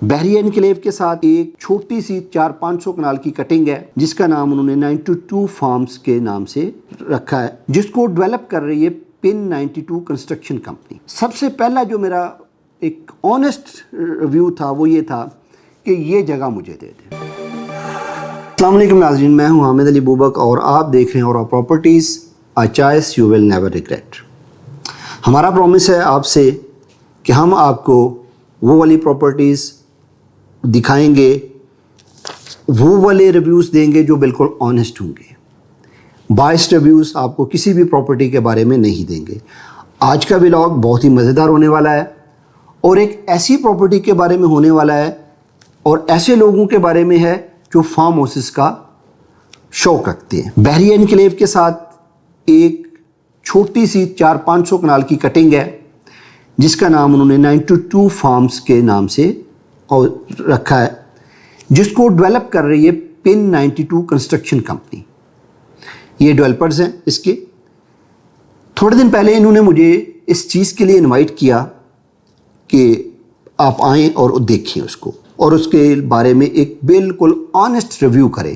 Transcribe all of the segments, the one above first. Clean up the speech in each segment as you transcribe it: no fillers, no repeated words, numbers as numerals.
بحری انکلیو کے ساتھ ایک چھوٹی سی 400-500 کنال کی کٹنگ ہے جس کا نام انہوں نے 92 فارمز کے نام سے رکھا ہے، جس کو ڈیولپ کر رہی ہے پن 92 کنسٹرکشن کمپنی۔ سب سے پہلا جو میرا ایک آنیسٹ ریویو تھا وہ یہ تھا کہ یہ جگہ مجھے دے دیں۔ السلام علیکم ناظرین، میں ہوں حامد علی بوبک اور آپ دیکھ رہے ہیں Aura properties, a choice you will never regret. ہمارا پرومس ہے آپ سے کہ ہم آپ کو وہ والی پراپرٹیز دکھائیں گے، وہ والے ریویوز دیں گے جو بالکل آنیسٹ ہوں گے۔ بائسڈ ریویوز آپ کو کسی بھی پراپرٹی کے بارے میں نہیں دیں گے۔ آج کا ولاگ بہت ہی مزیدار ہونے والا ہے اور ایک ایسی پراپرٹی کے بارے میں ہونے والا ہے اور ایسے لوگوں کے بارے میں ہے جو فارم ہاؤسز کا شوق رکھتے ہیں۔ بحری انکلیو کے ساتھ ایک چھوٹی سی 400-500 کنال کی کٹنگ ہے جس کا نام انہوں نے 92 فارمز کے نام سے رکھا ہے، جس کو ڈیولپ کر رہی ہے پن 92 کنسٹرکشن کمپنی۔ یہ ڈیولپرز ہیں اس کے۔ تھوڑے دن پہلے انہوں نے مجھے اس چیز کے لیے انوائٹ کیا کہ آپ آئیں اور دیکھیں اس کو اور اس کے بارے میں ایک بالکل آنیسٹ ریویو کریں۔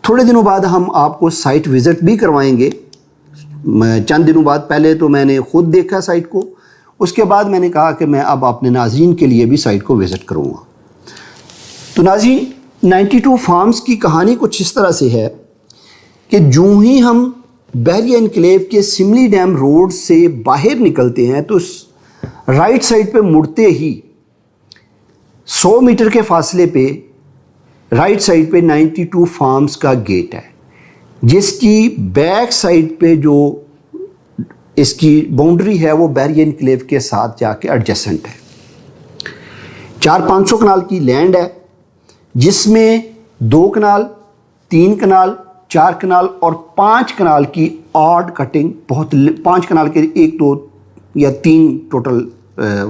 تھوڑے دنوں بعد ہم آپ کو سائٹ وزٹ بھی کروائیں گے۔ چند دنوں بعد، پہلے تو میں نے خود دیکھا سائٹ کو، اس کے بعد میں نے کہا کہ میں اب اپنے ناظرین کے لیے بھی سائٹ کو وزٹ کروں گا۔ تو ناظرین، 92 فارمز کی کہانی کچھ اس طرح سے ہے کہ جو ہی ہم بحری انکلیو کے سملی ڈیم روڈ سے باہر نکلتے ہیں تو رائٹ سائڈ پہ مڑتے ہی 100 میٹر کے فاصلے پہ رائٹ سائڈ پہ 92 فارمز کا گیٹ ہے، جس کی بیک سائڈ پہ جو اس کی باؤنڈری ہے وہ بحری انکلیو کے ساتھ جا کے ایڈجسنٹ ہے۔ 400-500 کنال کی لینڈ ہے جس میں 2 کنال، 3 کنال، 4 کنال اور 5 کنال کی آڈ کٹنگ، 5 کنال کے 1 2 یا 3 ٹوٹل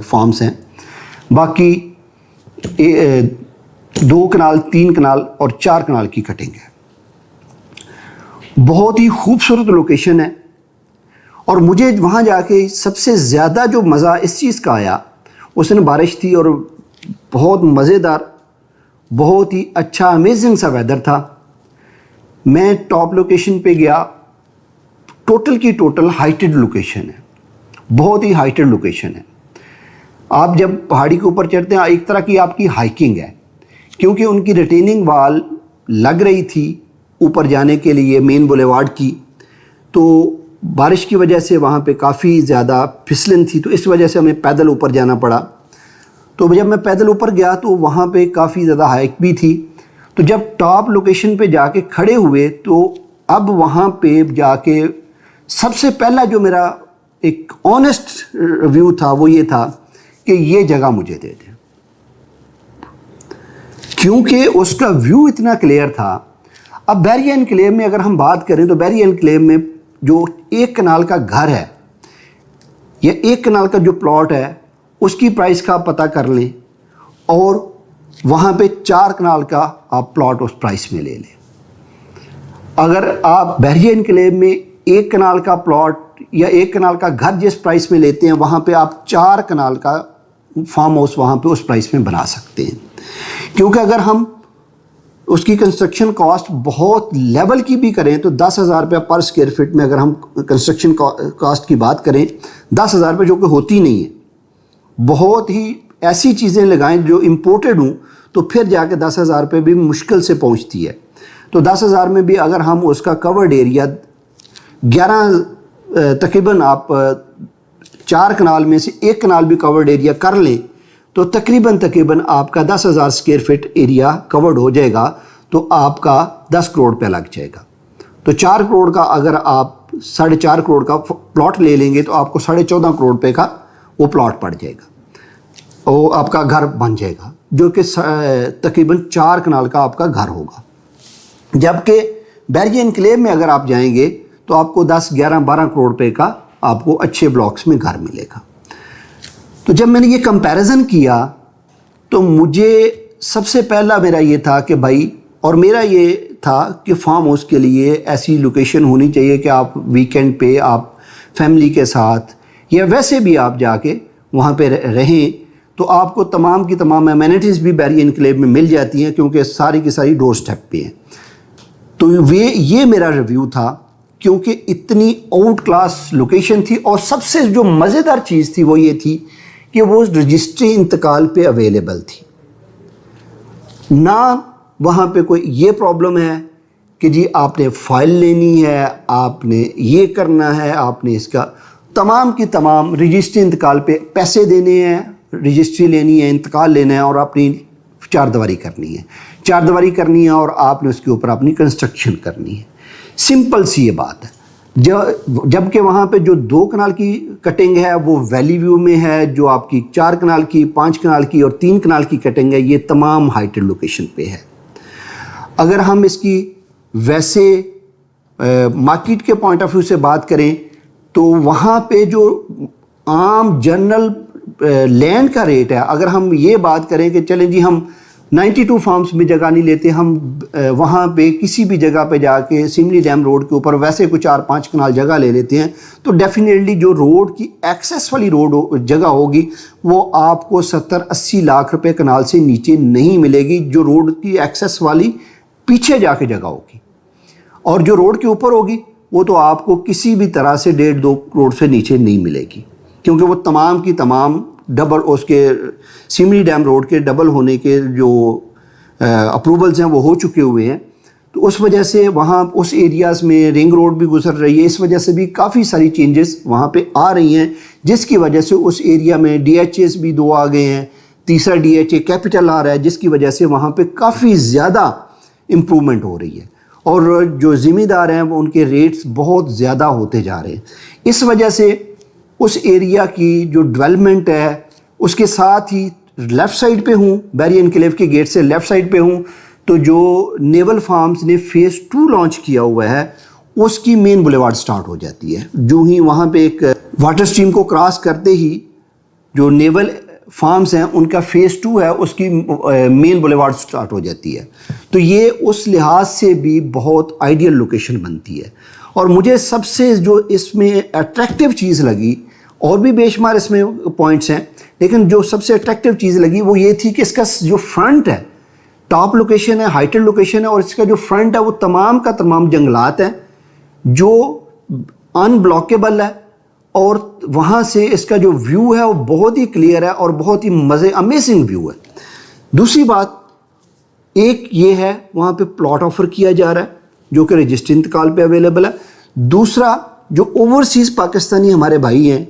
فارمز ہیں، باقی 2 کنال، 3 کنال اور 4 کنال کی کٹنگ ہے۔ بہت ہی خوبصورت لوکیشن ہے اور مجھے وہاں جا کے سب سے زیادہ جو مزہ اس چیز کا آیا، اس دن بارش تھی اور بہت مزیدار، بہت ہی اچھا امیزنگ سا ویدر تھا۔ میں ٹاپ لوکیشن پہ گیا، ٹوٹل کی ٹوٹل ہائٹڈ لوکیشن ہے، بہت ہی ہائٹڈ لوکیشن ہے۔ آپ جب پہاڑی کے اوپر چڑھتے ہیں ایک طرح کی آپ کی ہائکنگ ہے، کیونکہ ان کی ریٹیننگ وال لگ رہی تھی اوپر جانے کے لیے مین بولیوارڈ کی، تو بارش کی وجہ سے وہاں پہ کافی زیادہ پھسلن تھی، تو اس وجہ سے ہمیں پیدل اوپر جانا پڑا۔ تو جب میں پیدل اوپر گیا تو وہاں پہ کافی زیادہ ہائک بھی تھی۔ تو جب ٹاپ لوکیشن پہ جا کے کھڑے ہوئے تو اب وہاں پہ جا کے سب سے پہلا جو میرا ایک آنیسٹ ریویو تھا وہ یہ تھا کہ یہ جگہ مجھے دے دیں، کیونکہ اس کا ویو اتنا کلیئر تھا۔ اب بحری انکلیو میں اگر ہم بات کریں تو بحری انکلیو میں جو 1 کنال کا گھر ہے یا 1 کنال کا جو پلاٹ ہے اس کی پرائس کا آپ پتہ کر لیں اور وہاں پہ 4 کنال کا آپ پلاٹ اس پرائس میں لے لیں۔ اگر آپ بحری انکلیو میں 1 کنال کا پلاٹ یا 1 کنال کا گھر جس پرائس میں لیتے ہیں وہاں پہ آپ 4 کنال کا فارم ہاؤس وہاں پہ اس پرائس میں بنا سکتے ہیں، کیونکہ اگر ہم اس کی کنسٹرکشن کاسٹ بہت لیول کی بھی کریں تو 10,000 روپے پر اسکوائر فٹ میں اگر ہم کنسٹرکشن کاسٹ کی بات کریں 10,000 روپے، جو کہ ہوتی نہیں ہے، بہت ہی ایسی چیزیں لگائیں جو امپورٹڈ ہوں تو پھر جا کے 10,000 روپے بھی مشکل سے پہنچتی ہے۔ تو 10,000 میں بھی اگر ہم اس کا کورڈ ایریا 11 تقریباً آپ 4 کنال میں سے 1 کنال بھی کورڈ ایریا کر لیں تو تقریباً آپ کا 10,000 اسکوائر فٹ ایریا کورڈ ہو جائے گا، تو آپ کا 10 کروڑ روپے لگ جائے گا۔ تو 4 کروڑ کا اگر آپ 4.5 کروڑ کا پلاٹ لے لیں گے تو آپ کو 14.5 کروڑ روپے کا وہ پلاٹ پڑ جائے گا، وہ آپ کا گھر بن جائے گا، جو کہ تقریباً 4 کنال کا آپ کا گھر ہوگا۔ جبکہ بحری انکلیو میں اگر آپ جائیں گے تو آپ کو 10, 11, 12 کروڑ روپے کا آپ کو اچھے بلاکس میں گھر ملے گا۔ تو جب میں نے یہ کمپیریزن کیا تو مجھے سب سے پہلا میرا یہ تھا کہ بھائی، اور میرا یہ تھا کہ فارم ہاؤس کے لیے ایسی لوکیشن ہونی چاہیے کہ آپ ویکینڈ پہ آپ فیملی کے ساتھ یا ویسے بھی آپ جا کے وہاں پہ رہیں تو آپ کو تمام کی تمام امینٹیز بھی بیری انکلیو میں مل جاتی ہیں کیونکہ ساری کی ساری ڈور سٹیپ پہ ہیں. تو یہ میرا ریویو تھا کیونکہ اتنی آؤٹ کلاس لوکیشن تھی, اور سب سے جو مزیدار چیز تھی وہ یہ تھی کہ وہ رجسٹری انتقال پہ اویلیبل تھی. نہ وہاں پہ کوئی یہ پرابلم ہے کہ جی آپ نے فائل لینی ہے, آپ نے یہ کرنا ہے, آپ نے اس کا تمام کی تمام رجسٹری انتقال پہ پیسے دینے ہیں, رجسٹری لینی ہے, انتقال لینا ہے, اور اپنی چار دیواری کرنی ہے اور آپ نے اس کے اوپر اپنی کنسٹرکشن کرنی ہے. سمپل سی یہ بات ہے. جبکہ وہاں پہ جو 2 کنال کی کٹنگ ہے وہ ویلی ویو میں ہے, جو آپ کی 4 کنال کی, 5 کنال کی اور 3 کنال کی کٹنگ ہے یہ تمام ہائٹڈ لوکیشن پہ ہے. اگر ہم اس کی ویسے مارکیٹ کے پوائنٹ آف ویو سے بات کریں تو وہاں پہ جو عام جنرل لینڈ کا ریٹ ہے, اگر ہم یہ بات کریں کہ چلیں جی ہم 92 فارمز میں جگہ نہیں لیتے, ہم وہاں پہ کسی بھی جگہ پہ جا کے سملی ڈیم روڈ کے اوپر ویسے کوئی 4-5 کنال جگہ لے لیتے ہیں, تو ڈیفینیٹلی جو روڈ کی ایکسیس والی جگہ ہوگی وہ آپ کو 70-80 لاکھ روپے کنال سے نیچے نہیں ملے گی, جو روڈ کی ایکسیس والی پیچھے جا کے جگہ ہوگی. اور جو روڈ کے اوپر ہوگی وہ تو آپ کو کسی بھی طرح سے 1.5-2 کروڑ سے نیچے نہیں ملے گی, کیونکہ وہ تمام کی تمام ڈبل اس کے سملی ڈیم روڈ کے ڈبل ہونے کے جو اپروولز ہیں وہ ہو چکے ہوئے ہیں. تو اس وجہ سے وہاں اس ایریاز میں رنگ روڈ بھی گزر رہی ہے, اس وجہ سے بھی کافی ساری چینجز وہاں پہ آ رہی ہیں, جس کی وجہ سے اس ایریا میں ڈی ایچ ایز بھی 2 آ گئے ہیں, تیسرا ڈی ایچ اے کیپٹل آ رہا ہے, جس کی وجہ سے وہاں پہ کافی زیادہ امپرومنٹ ہو رہی ہے, اور جو ذمہ دار ہیں وہ ان کے ریٹس بہت زیادہ ہوتے جا رہے ہیں. اس وجہ سے اس ایریا کی جو ڈیولپمنٹ ہے اس کے ساتھ ہی لیفٹ سائڈ پہ ہوں, بیری انکلیو کے گیٹ سے لیفٹ سائڈ پہ ہوں, تو جو نیول فارمز نے فیز 2 لانچ کیا ہوا ہے اس کی مین بولیوارڈ سٹارٹ ہو جاتی ہے. جو ہی وہاں پہ ایک واٹر سٹریم کو کراس کرتے ہی جو نیول فارمز ہیں ان کا فیز 2 ہے, اس کی مین بولیوارڈ سٹارٹ ہو جاتی ہے. تو یہ اس لحاظ سے بھی بہت آئیڈیل لوکیشن بنتی ہے. اور مجھے سب سے جو اس میں اٹریکٹیو چیز لگی, اور بھی بے شمار اس میں پوائنٹس ہیں, لیکن جو سب سے اٹریکٹیو چیز لگی وہ یہ تھی کہ اس کا جو فرنٹ ہے ٹاپ لوکیشن ہے, ہائٹڈ لوکیشن ہے, اور اس کا جو فرنٹ ہے وہ تمام کا تمام جنگلات ہیں جو ان بلاکیبل ہے, اور وہاں سے اس کا جو ویو ہے وہ بہت ہی کلیئر ہے اور بہت ہی امیزنگ ویو ہے. دوسری بات ایک یہ ہے وہاں پہ پلاٹ آفر کیا جا رہا ہے جو کہ رجسٹری انتقال پہ اویلیبل ہے. دوسرا جو اوورسیز پاکستانی ہمارے بھائی ہیں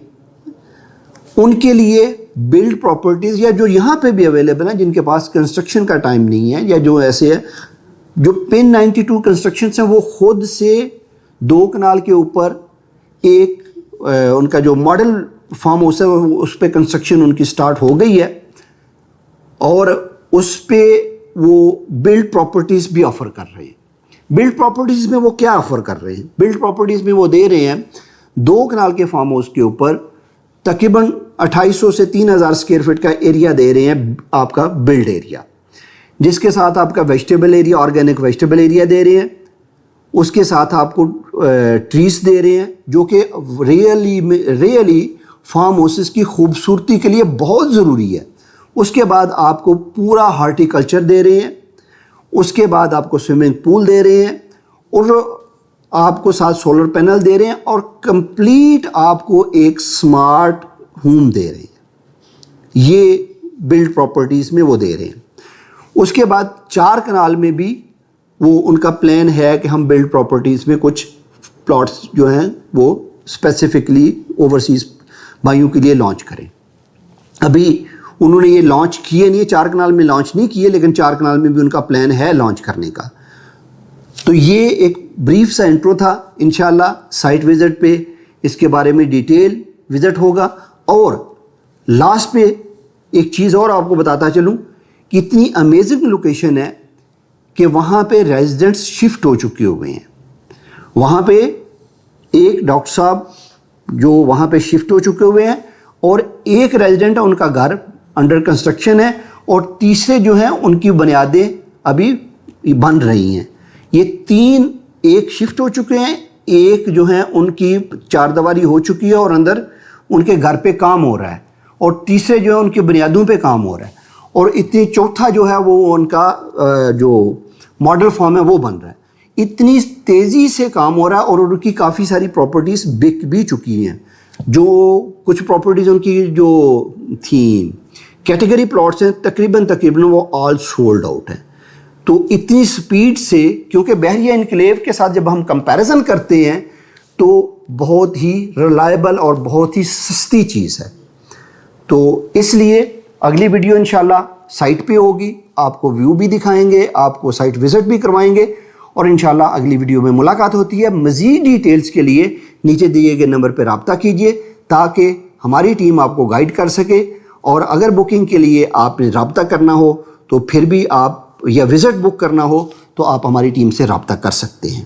ان کے لیے بلڈ پراپرٹیز یا جو یہاں پہ بھی اویلیبل ہیں جن کے پاس کنسٹرکشن کا ٹائم نہیں ہے, یا جو ایسے ہے جو پن 92 کنسٹرکشنس ہیں وہ خود سے 2 کنال کے اوپر ایک ان کا جو ماڈل فارم ہاؤس ہے اس پہ کنسٹرکشن ان کی سٹارٹ ہو گئی ہے, اور اس پہ وہ بلڈ پراپرٹیز بھی آفر کر رہے ہیں. بلڈ پراپرٹیز میں وہ کیا آفر کر رہے ہیں؟ بلڈ پراپرٹیز میں وہ دے رہے ہیں 2 کنال کے فارم ہاؤس کے اوپر تقریباً 2800 سے 3000 اسکوائر فٹ کا ایریا دے رہے ہیں آپ کا بلڈ ایریا, جس کے ساتھ آپ کا vegetable area, organic vegetable area دے رہے ہیں. اس کے ساتھ آپ کو ٹریز دے رہے ہیں جو کہ ریئلی فارم ہاؤسز کی خوبصورتی کے لیے بہت ضروری ہے. اس کے بعد آپ کو پورا ہارٹیکلچر دے رہے ہیں, اس کے بعد آپ کو سوئمنگ پول دے رہے ہیں, اور آپ کو ساتھ سولر پینل دے رہے ہیں, اور کمپلیٹ آپ کو ایک سمارٹ ہوم دے رہے ہیں. یہ بلڈ پراپرٹیز میں وہ دے رہے ہیں. اس کے بعد 4 کنال میں بھی وہ ان کا پلان ہے کہ ہم بلڈ پراپرٹیز میں کچھ پلاٹس جو ہیں وہ اسپیسیفکلی اوورسیز بھائیوں کے لیے لانچ کریں. ابھی انہوں نے یہ لانچ کیے نہیں, 4 کنال میں لانچ نہیں کیے, لیکن 4 کنال میں بھی ان کا پلان ہے لانچ کرنے کا. تو یہ ایک بریف سا انٹرو تھا. انشاءاللہ سائٹ وزٹ پہ اس کے بارے میں ڈیٹیل وزٹ ہوگا. اور لاسٹ پہ ایک چیز اور آپ کو بتاتا چلوں کہ اتنی امیزنگ لوکیشن ہے کہ وہاں پہ ریزیڈنٹس شفٹ ہو چکے ہوئے ہیں. وہاں پہ ایک ڈاکٹر صاحب جو وہاں پہ شفٹ ہو چکے ہوئے ہیں, اور ایک ریزیڈنٹ ہے ان کا گھر انڈر کنسٹرکشن ہے, اور تیسرے جو ہیں ان کی بنیادیں ابھی بن رہی ہیں. یہ 3 ایک شفٹ ہو چکے ہیں, ایک جو ہیں ان کی 4 دیواری ہو چکی ہے اور اندر ان کے گھر پہ کام ہو رہا ہے, اور تیسرے جو ہے ان کی بنیادوں پہ کام ہو رہا ہے، اور اتنی چوتھا جو ہے وہ ان کا جو ماڈل فارم ہے وہ بن رہا ہے. اتنی تیزی سے کام ہو رہا ہے، اور ان کی کافی ساری پراپرٹیز بک بھی چکی ہیں. جو کچھ پراپرٹیز ان کی جو تھیں کیٹیگری پلاٹس ہیں تقریباً وہ آل سولڈ آؤٹ ہیں. تو اتنی سپیڈ سے، کیونکہ بحریہ انکلیو کے ساتھ جب ہم کمپیریزن کرتے ہیں تو بہت ہی ریلائبل اور بہت ہی سستی چیز ہے. تو اس لیے اگلی ویڈیو انشاءاللہ سائٹ پہ ہوگی، آپ کو ویو بھی دکھائیں گے، آپ کو سائٹ وزٹ بھی کروائیں گے، اور انشاءاللہ اگلی ویڈیو میں ملاقات ہوتی ہے. مزید ڈیٹیلز کے لیے نیچے دیے گئے نمبر پہ رابطہ کیجئے تاکہ ہماری ٹیم آپ کو گائیڈ کر سکے. اور اگر بکنگ کے لیے آپ نے رابطہ کرنا ہو تو پھر بھی آپ، یا وزٹ بک کرنا ہو تو آپ ہماری ٹیم سے رابطہ کر سکتے ہیں.